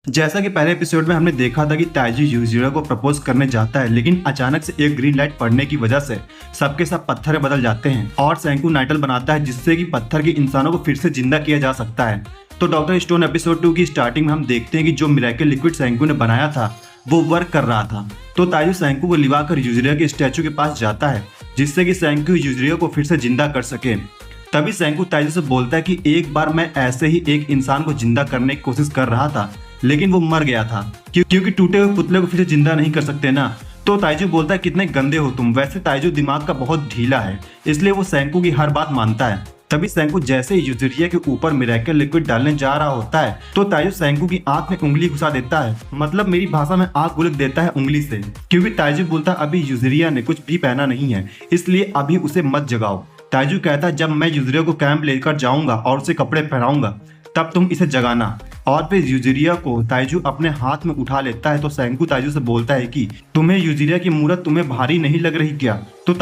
जैसा कि पहले एपिसोड में हमने देखा था कि ताइजू यूजिरा को प्रपोज करने जाता है, लेकिन अचानक से एक ग्रीन लाइट पड़ने की वजह से सबके सब पत्थर बदल जाते हैं और सैंकू नाइटल बनाता है, जिससे कि पत्थर के इंसानों को फिर से जिंदा किया जा सकता है। तो डॉक्टर स्टोन एपिसोड 2 की स्टार्टिंग में हम देखते हैं कि जो मिरेकल लिक्विड सैंकू ने बनाया था वो वर्क कर रहा था। तो ताइजू सैंकू को लिवाकर यूजिरा के स्टैचू के पास जाता है, जिससे कि सैंकू यूजिरा को फिर से जिंदा कर सके। तभी सैंकू ताइजू से बोलता है कि एक बार मैं ऐसे ही एक इंसान को जिंदा करने की कोशिश कर रहा था, लेकिन वो मर गया था। क्योंकि टूटे हुए पुतले को फिर से जिंदा नहीं कर सकते ना। तो ताइजू बोलता है कितने गंदे हो तुम। वैसे ताइजू दिमाग का बहुत ढीला है, इसलिए वो सैंकू की हर बात मानता है। तभी सैंकू जैसे ही यूजिरिया के ऊपर मिरेकल लिक्विड डालने जा रहा होता है तो ताइजू सैंकू की आंख में उंगली घुसा देता है, मतलब मेरी भाषा में आंख गुलक देता है उंगली से। क्योंकि ताइजू बोलता है अभी यूजिरिया ने कुछ भी पहना नहीं है, इसलिए अभी उसे मत जगाओ। ताइजू कहता है जब मैं यूजिरिया को कैंप लेकर जाऊंगा और उसे कपड़े पहनाऊंगा तब तुम इसे जगाना। और फिर यूजिरिया को ताइजू अपने हाथ में उठा लेता है। तो सैंकू ताइजू से बोलता है कि तुम्हें यूजिरिया की मूरत तुम्हें भारी नहीं लग रही क्या? तो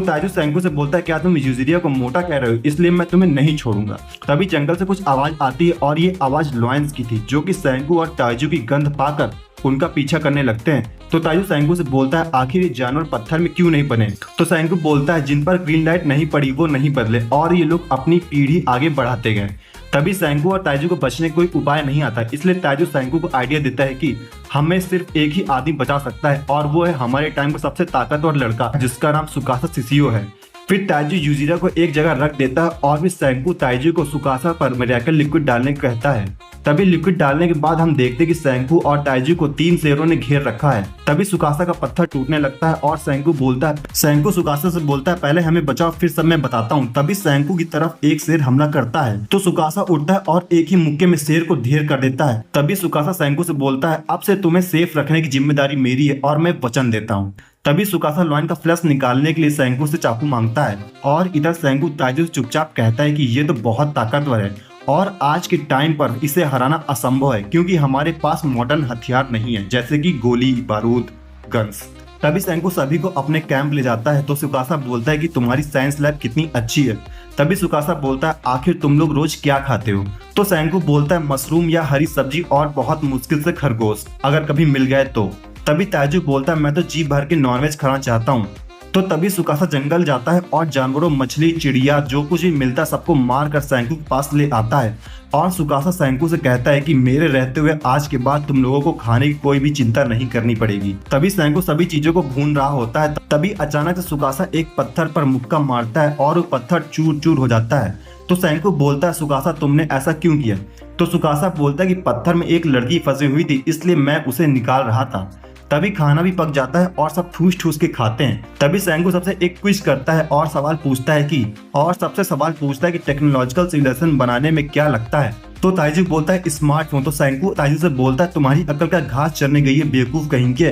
ताइजू सैंकू से बोलता है क्या तुम यूजिरिया को मोटा कह रहे हो, इसलिए मैं तुम्हें नहीं छोड़ूंगा। तभी जंगल से कुछ आवाज आती है और ये आवाज लॉयंस की थी, जो कि सैंकू और ताइजू की गंध पाकर उनका पीछा करने लगते हैं। तो ताइजू सैंकू से बोलता है आखिर ये जानवर पत्थर में क्यों नहीं बने? तो सैंकू बोलता है जिन पर ग्रीन लाइट नहीं पड़ी वो नहीं बदले और ये लोग अपनी पीढ़ी आगे बढ़ाते गए। तभी सैंकू और ताइजू को बचने का कोई उपाय नहीं आता, इसलिए ताइजू सैंकू को आइडिया देता है कि हमें सिर्फ एक ही आदमी बचा सकता है और वो है हमारे टाइम का सबसे ताकतवर लड़का, जिसका नाम सुकासा सिसियो है। फिर ताइजू यूजिरा को एक जगह रख देता है और फिर सैंकू ताइजू को सुकासा पर मिरेकल लिक्विड डालने को कहता है। तभी लिक्विड डालने के बाद हम देखते हैं कि सैंकू और ताइजू को 3 शेरों ने घेर रखा है। तभी सुकासा का पत्थर टूटने लगता है और सैंकू सुकासा से बोलता है पहले हमें बचाओ फिर सब मैं बताता हूँ। तभी सैंकू की तरफ एक शेर हमला करता है तो सुकासा उठता है और एक ही मुक्के में शेर को ढेर कर देता है। तभी सुकासा सैंकू से बोलता है अब से तुम्हें सेफ रखने की जिम्मेदारी मेरी है और मैं वचन देता हूँ। तभी सुकासा लॉयन का फ्लैश निकालने के लिए सैंकू से चाकू मांगता है और इधर सैंकू ताइजू से चुपचाप कहता है कि ये तो बहुत ताकतवर है और आज के टाइम पर इसे हराना असंभव है, क्योंकि हमारे पास मॉडर्न हथियार नहीं है जैसे कि गोली, बारूद, गन्स। तभी सैंकू सभी को अपने कैंप ले जाता है तो सुकासा बोलता है कि तुम्हारी साइंस लैब कितनी अच्छी है। तभी सुकासा बोलता है आखिर तुम लोग रोज क्या खाते हो? तो सैंकू बोलता है मशरूम या हरी सब्जी और बहुत मुश्किल से खरगोश, अगर कभी मिल गए तो। तभी ताइजू बोलता है मैं तो जी भर के नॉनवेज खाना चाहता हूँ। तो तभी सुकासा जंगल जाता है और जानवरों, मछली, चिड़िया जो कुछ भी मिलता सबको मार कर सैंकू के पास ले आता है। और सुकासा सैंकू से कहता है कि मेरे रहते हुए आज के बाद तुम लोगों को खाने की कोई भी चिंता नहीं करनी पड़ेगी। तभी सैंकू सभी चीजों को भून रहा होता है, तभी अचानक से सुकासा एक पत्थर पर मुक्का मारता है और वो पत्थर चूर चूर हो जाता है। तो सैंकू बोलता है सुकासा तुमने ऐसा क्यों किया? तो सुकासा बोलता है कि पत्थर में एक लड़की फंसी हुई थी, इसलिए मैं उसे निकाल रहा था। तभी खाना भी पक जाता है और सब ठूस ठूस के खाते हैं। तभी सैंकू सबसे एक क्विज करता है और सबसे सवाल पूछता है कि टेक्नोलॉजिकल सिविलाइजेशन बनाने में क्या लगता है? तो ताइजू बोलता है स्मार्टफोन। तो सैंकू ताइजू से बोलता है तुम्हारी अकल का घास चरने गई है बेवकूफ कहेंगे।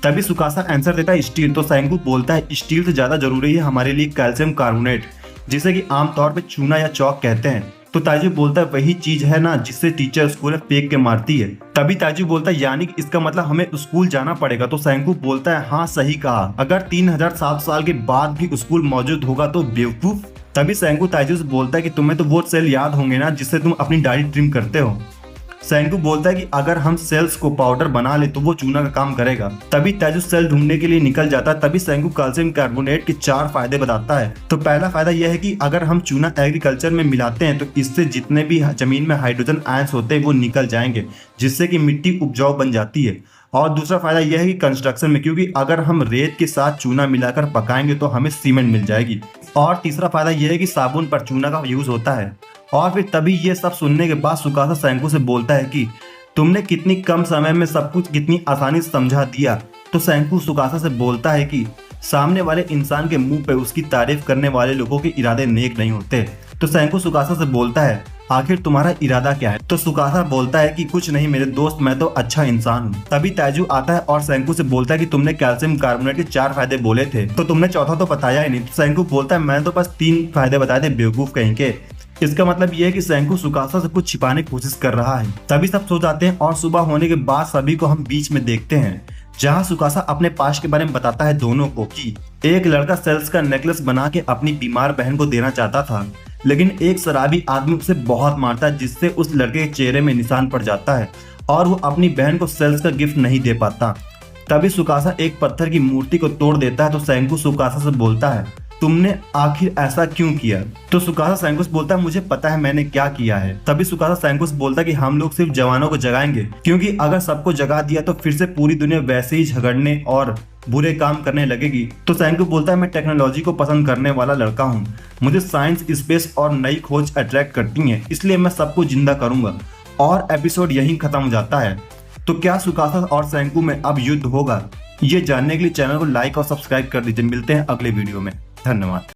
तभी सुकासा आंसर देता है स्टील। तो सैंकू बोलता है स्टील से ज्यादा जरूरी है हमारे लिए कैल्शियम कार्बोनेट, जिसे कि आमतौर पर चूना या चौक कहते हैं। तो ताइजू बोलता है वही चीज है ना जिससे टीचर स्कूल में फेंक के मारती है। तभी ताइजू बोलता है यानी कि इसका मतलब हमें स्कूल जाना पड़ेगा। तो सैंकू बोलता है हाँ सही कहा, अगर 3700 साल के बाद भी स्कूल मौजूद होगा तो बेवकूफ। तभी सैंकू ताइजू से बोलता है कि तुम्हें तो वो सेल याद होंगे ना जिससे तुम अपनी दाढ़ी ट्रिम करते हो। सैंकू बोलता है कि अगर हम सेल्स को पाउडर बना ले तो वो चूना का काम करेगा। तभी ताइजू सेल ढूंढने के लिए निकल जाता है। तभी सैंकू कैल्शियम कार्बोनेट के 4 फायदे बताता है। तो पहला फायदा यह है कि अगर हम चूना एग्रीकल्चर में मिलाते हैं तो इससे जितने भी जमीन में हाइड्रोजन आयंस होते हैं वो निकल जाएंगे, जिससे कि मिट्टी उपजाऊ बन जाती है। और दूसरा फायदा यह है कि कंस्ट्रक्शन में, क्योंकि अगर हम रेत के साथ चूना मिलाकर पकाएंगे तो हमें सीमेंट मिल जाएगी। और तीसरा फायदा यह है कि साबुन पर चूना का यूज होता है। और फिर तभी ये सब सुनने के बाद सुकासा सैंकू से बोलता है कि तुमने कितनी कम समय में सब कुछ कितनी आसानी से समझा दिया। तो सैंकू सुकासा से बोलता है कि सामने वाले इंसान के मुंह पे उसकी तारीफ करने वाले लोगों के इरादे नेक नहीं होते। तो सैंकू सुकासा से बोलता है आखिर तुम्हारा इरादा क्या है? तो सुकासा बोलता है कि कुछ नहीं मेरे दोस्त, मैं तो अच्छा इंसान हूँ। तभी ताइजू आता है और सैंकू से बोलता है कि तुमने कैल्शियम कार्बोनेट के 4 फायदे बोले थे, तो तुमने चौथा तो बताया ही नहीं। तो सैंकू बोलता है मैंने तो बस 3 फायदे बताए थे बेवकूफ कहीं के। इसका मतलब यह है कि सैंकू सुकासा से कुछ छिपाने की कोशिश कर रहा है। तभी सब सो जाते हैं और सुबह होने के बाद सभी को हम बीच में देखते हैं, जहाँ सुकासा अपने पास्ट के बारे में बताता है दोनों को कि एक लड़का सेल्स का नेकलेस बना के अपनी बीमार बहन को देना चाहता था, लेकिन एक शराबी आदमी उसे बहुत मारता है, जिससे उस लड़के के चेहरे में निशान पड़ जाता है और वो अपनी बहन को सेल्स का गिफ्ट नहीं दे पाता। तभी सुकासा एक पत्थर की मूर्ति को तोड़ देता है तो सेंकू सुकासा से बोलता है, तुमने आखिर ऐसा क्यों किया? तो सुकासा सेंकू से बोलता है, मुझे पता है मैंने क्या किया है। तभी सुकासा सेंकू से बोलता है कि हम लोग सिर्फ जवानों को जगाएंगे, क्योंकि अगर सबको जगा दिया तो फिर से पूरी दुनिया वैसे ही झगड़ने और बुरे काम करने लगेगी। तो सेंकू बोलता है, मैं टेक्नोलॉजी को पसंद करने वाला लड़का हूँ, मुझे साइंस, स्पेस और नई खोज अट्रैक्ट करती है, इसलिए मैं सबको जिंदा करूंगा। और एपिसोड यहीं खत्म हो जाता है। तो क्या सुकासा और सेंकू में अब युद्ध होगा? ये जानने के लिए चैनल को लाइक और सब्सक्राइब कर दीजिए। मिलते हैं अगले वीडियो में। धन्यवाद।